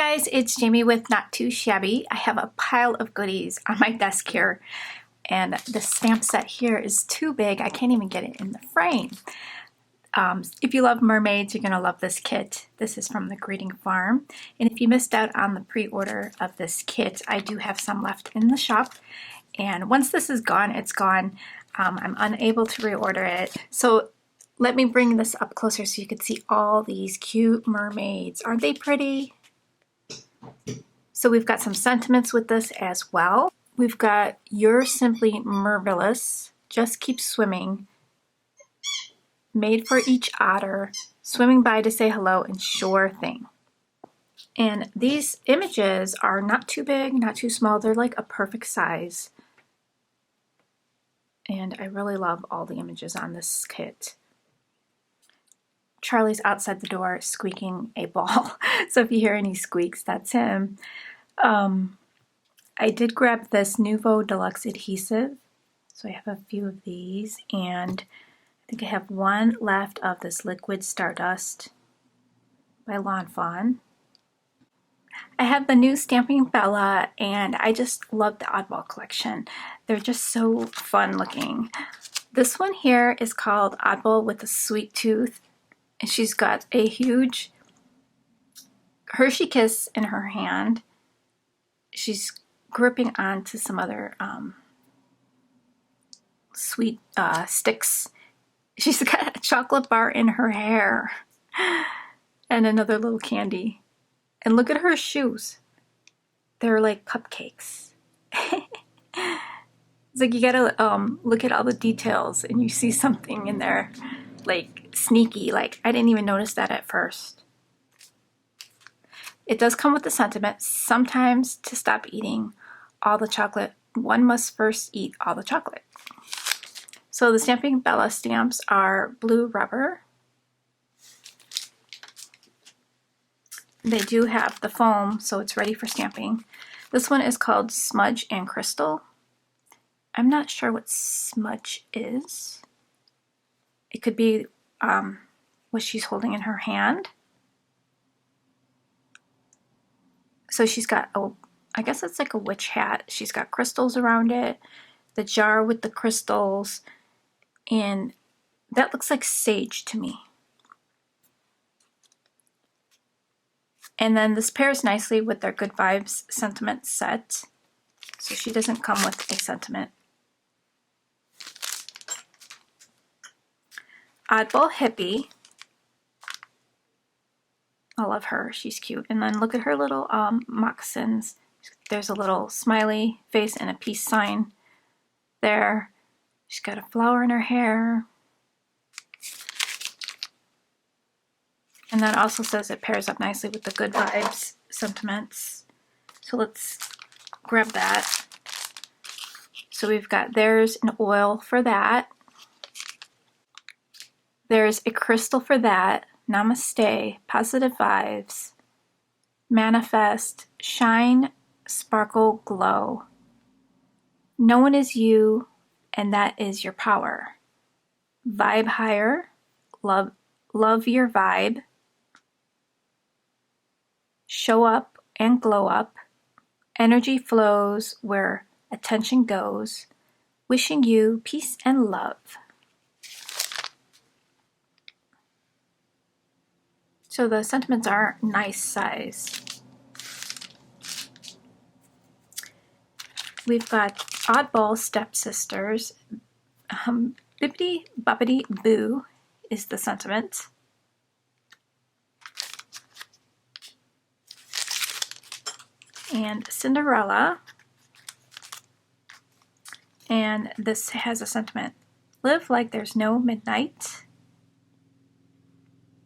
guys, it's Jamie with Not Too Shabby. I have a pile of goodies on my desk here, and the stamp set here is too big. I can't even get it in the frame. If you love mermaids, you're going to love this kit. This is from the Greeting Farm, and if you missed out on the pre-order of this kit, I do have some left in the shop, and once this is gone, it's gone. I'm unable to reorder it, so let me bring this up closer so you can see all these cute mermaids. Aren't they pretty? So we've got some sentiments with this as well. We've got You're Simply Marvelous, Just Keep Swimming, Made for Each Otter, Swimming By to Say Hello, and Sure Thing. And these images are not too big, not too small. They're like a perfect size. And I really love all the images on this kit. Charlie's outside the door squeaking a ball. So if you hear any squeaks, that's him. I did grab this Nuvo Deluxe adhesive. So I have a few of these, and I think I have one left of this Liquid Stardust by Lawn Fawn. I have the new Stamping Bella, and I just love the Oddball collection. They're just so fun looking. This one here is called Oddball with a Sweet Tooth. And she's got a huge Hershey Kiss in her hand. She's gripping onto some other sweet sticks. She's got a chocolate bar in her hair and another little candy. And look at her shoes. They're like cupcakes. It's like you gotta look at all the details and you see something in there like sneaky, like I didn't even notice that at first. It does come with the sentiment, sometimes to stop eating all the chocolate, one must first eat all the chocolate. So the Stamping Bella stamps are blue rubber. They do have the foam, so it's ready for stamping. This one is called Smudge and Crystal. I'm not sure what smudge is. It could be what she's holding in her hand. So she's got, I guess it's like a witch hat. She's got crystals around it, the jar with the crystals, and that looks like sage to me. And then this pairs nicely with their Good Vibes sentiment set. So she doesn't come with a sentiment. Oddball Hippie. I love her. She's cute. And then look at her little moccasins. There's a little smiley face and a peace sign there. She's got a flower in her hair. And that also says it pairs up nicely with the Good Vibes sentiments. So let's grab that. So we've got, there's an oil for that. There's a crystal for that. Namaste, Positive Vibes, Manifest, Shine, Sparkle, Glow. No one is you, and that is your power. Vibe higher, love your vibe. Show up and glow up. Energy flows where attention goes. Wishing you peace and love. So the sentiments are nice size. We've got Oddball Stepsisters. Bibbidi Bobbidi Boo is the sentiment. And Cinderella. And this has a sentiment. Live like there's no midnight.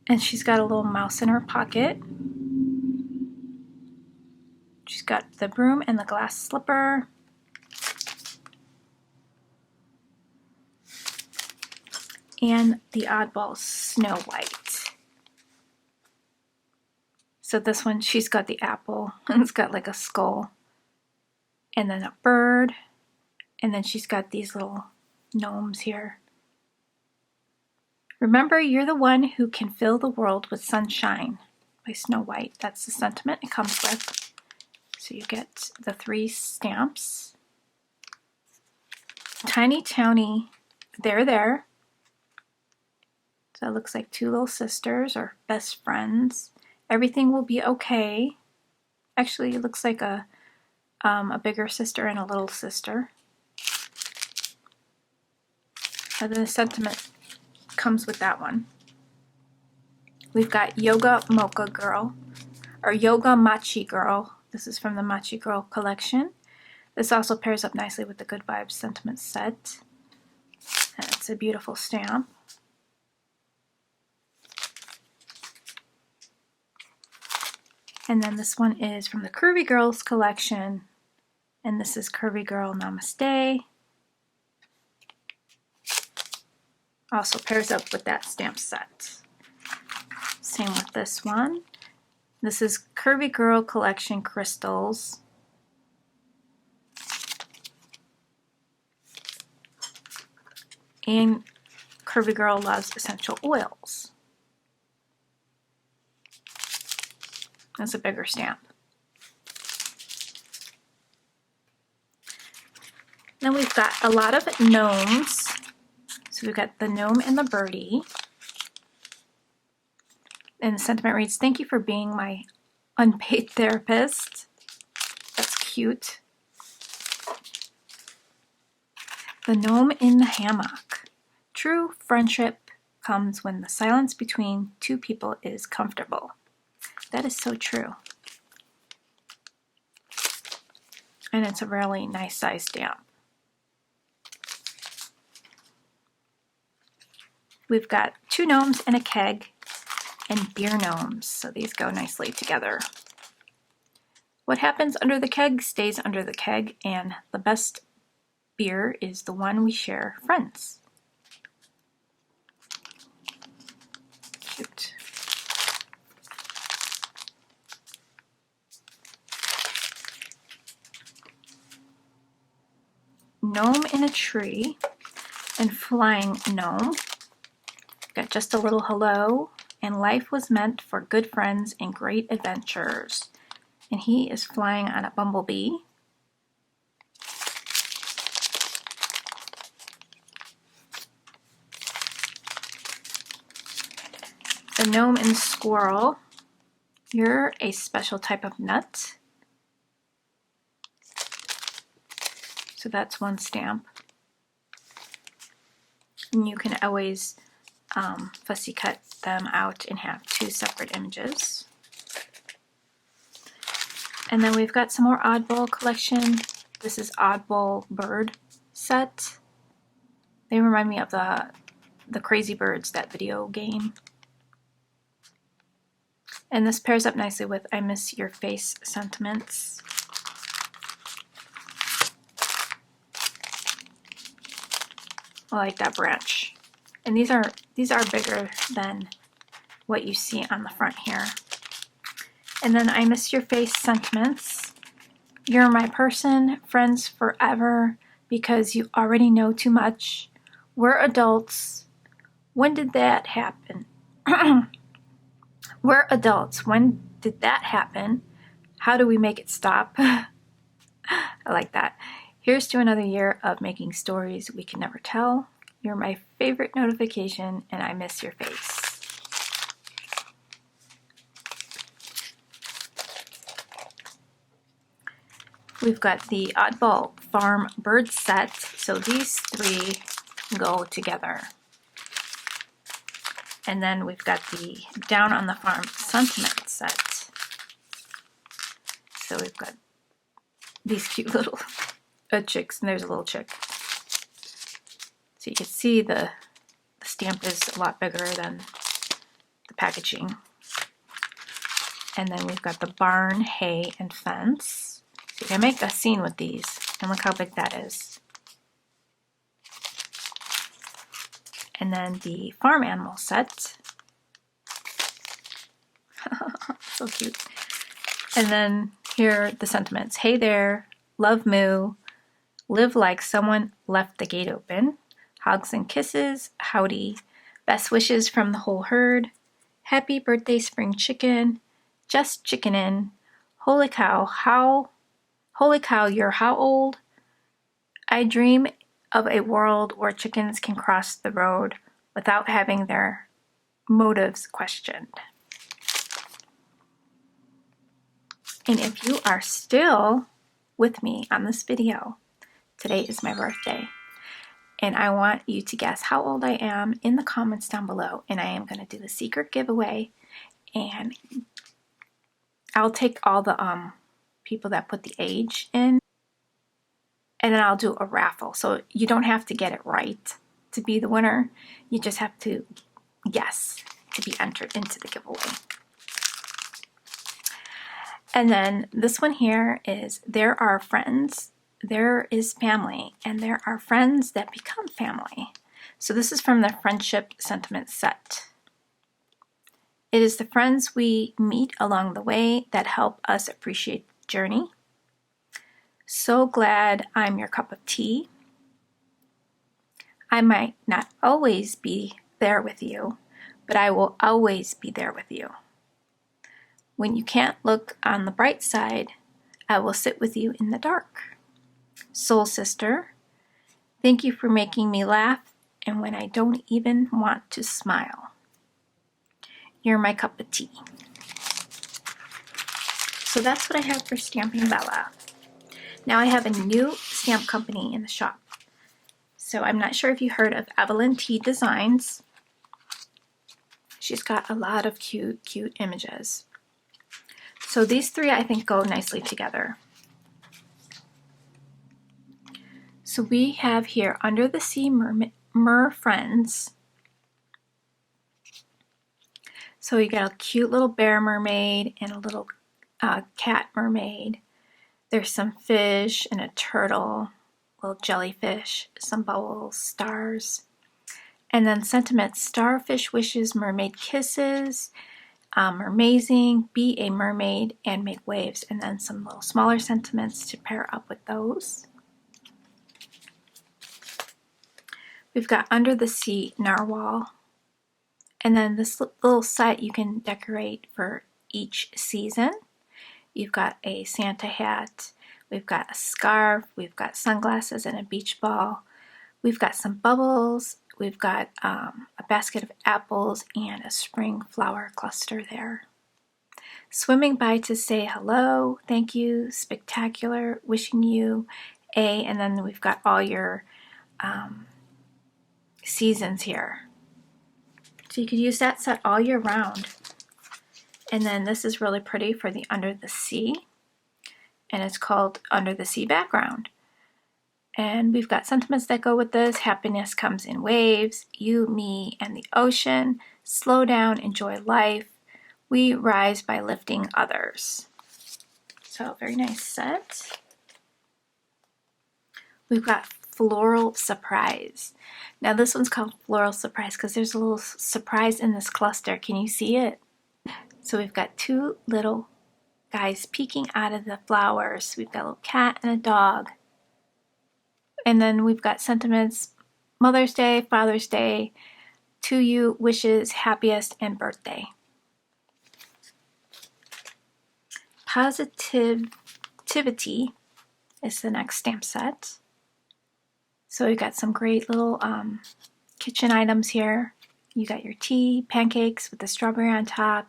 And she's got a little mouse in her pocket. She's got the broom and the glass slipper. And the Oddball Snow White. So this one, she's got the apple, and it's got like a skull. And then a bird. And then she's got these little gnomes here. Remember, you're the one who can fill the world with sunshine. by Snow White. That's the sentiment it comes with. So you get the 3 stamps. Tiny Towny, there. So it looks like 2 little sisters or best friends. Everything will be okay. Actually, it looks like a bigger sister and a little sister. And then the sentiment comes with that one. We've got Yoga Mocha Girl, or Yoga Machi Girl. This is from the Machi Girl collection. This also pairs up nicely with the Good Vibes sentiment set. And it's a beautiful stamp. And then this one is from the Curvy Girls collection. And this is Curvy Girl Namaste. Also pairs up with that stamp set. Same with this one. This is Curvy Girl Collection Crystals. And Curvy Girl Loves Essential Oils. That's a bigger stamp. Then we've got a lot of gnomes. So we've got the gnome and the birdie. And the sentiment reads, "Thank you for being my unpaid therapist." That's cute. The gnome in the hammock. True friendship comes when the silence between 2 people is comfortable. That is so true. And it's a really nice size stamp. We've got 2 gnomes in a keg and beer gnomes, so these go nicely together. What happens under the keg stays under the keg, and the best beer is the one we share, friends. Cute. Gnome in a tree and flying gnome. Got just a little hello, and life was meant for good friends and great adventures. And he is flying on a bumblebee. The gnome and squirrel. You're a special type of nut. So that's one stamp. And you can always fussy cut them out and have 2 separate images. And then we've got some more Oddball collection. This is Oddball Bird set. They remind me of the Crazy Birds, that video game. And this pairs up nicely with I Miss Your Face sentiments. I like that branch. And these are bigger than what you see on the front here. And then I Miss Your Face sentiments. You're my person, friends forever, because you already know too much. We're adults. When did that happen? We're adults. When did that happen? How do we make it stop? I like that. Here's to another year of making stories we can never tell. You're my favorite notification, and I miss your face. We've got the Oddball Farm Bird set, so these 3 go together. And then we've got the Down on the Farm sentiment set. So we've got these cute little chicks, and there's a little chick. So you can see the stamp is a lot bigger than the packaging. And then we've got the barn, hay, and fence. So you can make a scene with these, and look how big that is. And then the farm animal set. So cute. And then here are the sentiments. Hey there, love moo, live like someone left the gate open, hugs and kisses, howdy, best wishes from the whole herd, happy birthday spring chicken, Just chickenin'. Holy cow, you're how old? I dream of a world where chickens can cross the road without having their motives questioned. And if you are still with me on this video, today is my birthday. And I want you to guess how old I am in the comments down below. And I am going to do the secret giveaway. And I'll take all the people that put the age in. And then I'll do a raffle. So you don't have to get it right to be the winner. You just have to guess to be entered into the giveaway. And then this one here is there are friends, there is family, and there are friends that become family. So this is from the Friendship Sentiment set. It is the friends we meet along the way that help us appreciate the journey. So glad I'm your cup of tea. I might not always be there with you, but I will always be there with you. When you can't look on the bright side, I will sit with you in the dark. Soul sister, thank you for making me laugh, and when I don't even want to smile. You're my cup of tea. So that's what I have for Stamping Bella. Now I have a new stamp company in the shop. So I'm not sure if you heard of Evelyn Tea Designs. She's got a lot of cute images. So these three I think go nicely together. So we have here Under the Sea Mer Friends. So you got a cute little bear mermaid and a little cat mermaid. There's some fish and a turtle, little jellyfish, some bubbles, stars. And then sentiments, starfish wishes, mermaid kisses, amazing, be a mermaid, and make waves. And then some little smaller sentiments to pair up with those. We've got Under the Sea Narwhal. And then this little set you can decorate for each season. You've got a Santa hat, we've got a scarf, we've got sunglasses and a beach ball. We've got some bubbles, we've got a basket of apples and a spring flower cluster there. Swimming by to say hello, thank you, spectacular, wishing you a, and then we've got all your seasons here. So you could use that set all year round. And then this is really pretty for the Under the Sea. And it's called Under the Sea Background. And we've got sentiments that go with this. Happiness comes in waves. You, me, and the ocean. Slow down, enjoy life. We rise by lifting others. So very nice set. We've got Floral Surprise. Now this one's called Floral Surprise because there's a little surprise in this cluster. Can you see it? So we've got two little guys peeking out of the flowers. We've got a little cat and a dog. And then we've got sentiments, Mother's Day, Father's Day, to you, wishes, happiest, and birthday. Positivity is the next stamp set. So we've got some great little kitchen items here. You got your tea, pancakes with the strawberry on top,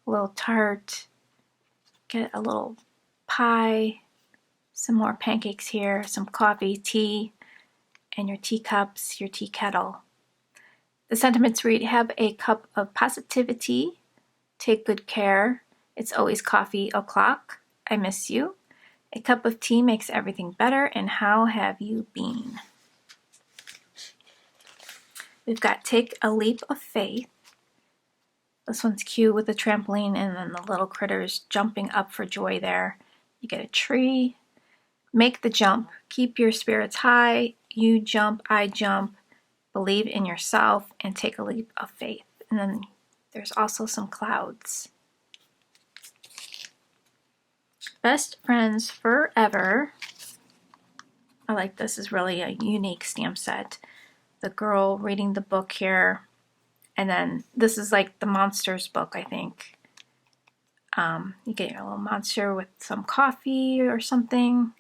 a little tart, get a little pie, some more pancakes here, some coffee, tea, and your teacups, your tea kettle. The sentiments read, have a cup of positivity, take good care, it's always coffee o'clock, I miss you, a cup of tea makes everything better, and how have you been? We've got Take a Leap of Faith. This one's cute with the trampoline and then the little critters jumping up for joy there. You get a tree. Make the jump. Keep your spirits high. You jump, I jump. Believe in yourself and take a leap of faith. And then there's also some clouds. Best Friends Forever. I like this. Is really a unique stamp set. The girl reading the book here. And then this is like the monsters book, I think. You get your little monster with some coffee or something,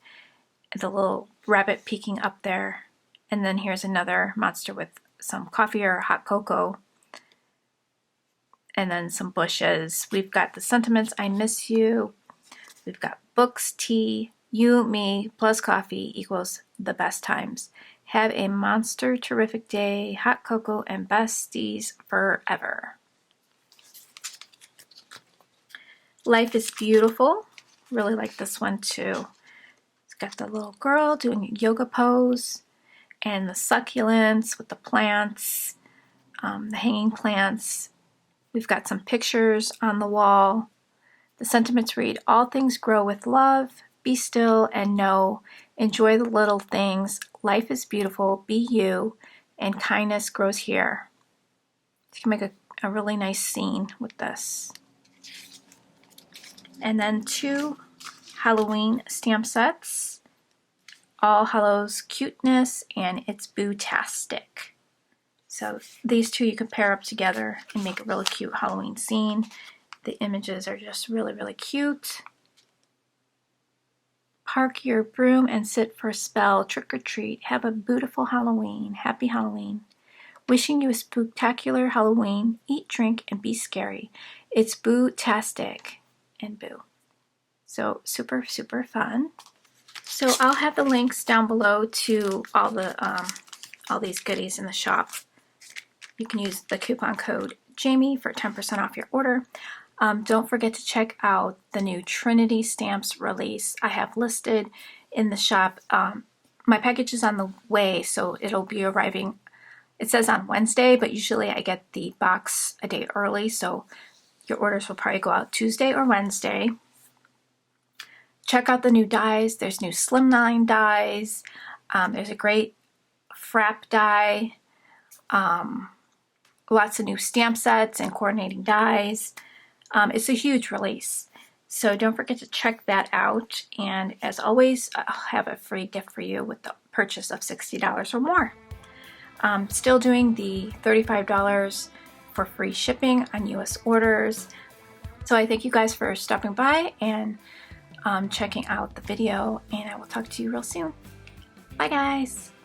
the little rabbit peeking up there, and then here's another monster with some coffee or hot cocoa, and then some bushes. We've got the sentiments, I miss you. We've got books, tea, you, me, plus coffee equals the best times. Have a monster terrific day, hot cocoa, and besties forever. Life is beautiful. Really like this one too. It's got the little girl doing a yoga pose, and the succulents with the plants, the hanging plants. We've got some pictures on the wall. The sentiments read, all things grow with love, be still and know, enjoy the little things, life is beautiful, be you, and kindness grows here. You can make a really nice scene with this. And then 2 Halloween stamp sets, All Hallows Cuteness and It's Boo-tastic. So these 2 you can pair up together and make a really cute Halloween scene. The images are just really, really cute. Park your broom and sit for a spell. Trick or treat. Have a beautiful Halloween. Happy Halloween. Wishing you a spooktacular Halloween. Eat, drink, and be scary. It's Boo-tastic and Boo. So super, super fun. So I'll have the links down below to all these goodies in the shop. You can use the coupon code Jamie for 10% off your order. Don't forget to check out the new Trinity Stamps release I have listed in the shop. My package is on the way, so it'll be arriving, it says on Wednesday, but usually I get the box a day early, so your orders will probably go out Tuesday or Wednesday. Check out the new dies. There's new slimline dies. There's a great frap die. Lots of new stamp sets and coordinating dies. It's a huge release, so don't forget to check that out. And as always, I'll have a free gift for you with the purchase of $60 or more. Still doing the $35 for free shipping on US orders. So I thank you guys for stopping by and checking out the video, and I will talk to you real soon. Bye guys!